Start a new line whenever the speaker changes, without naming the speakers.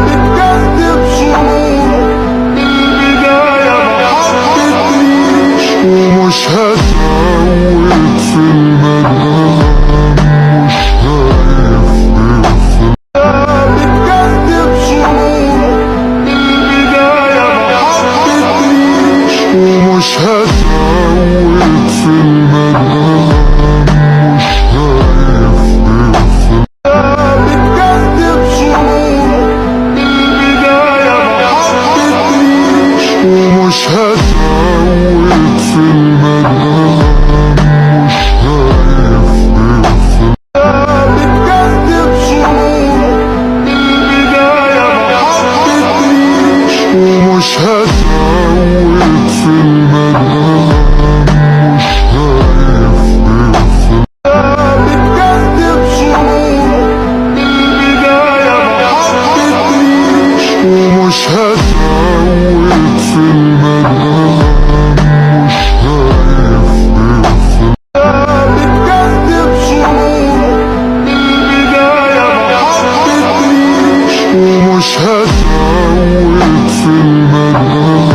بتكذب شرور من البداية ما حبتنيش، ومش هتزود في المنام، مش هيفرق. بتكذب شرور من البداية ما حبتنيش، ومش هتزود في المنام، مش هيفرق. بتكذب شرور من البداية ما حبتنيش، ومش هتزود في المنام، مش هيفرق. بتكذب شرور من البداية ما حبتنيش، ومش هتزود في المنام، مش هيفرق. بتكذب شرور من البداية ما حبتنيش، ومش هتزود في المنام، مش هيفرق. بتكذب شرور من البداية ما حبتنيش، ومش هتزود في المنام.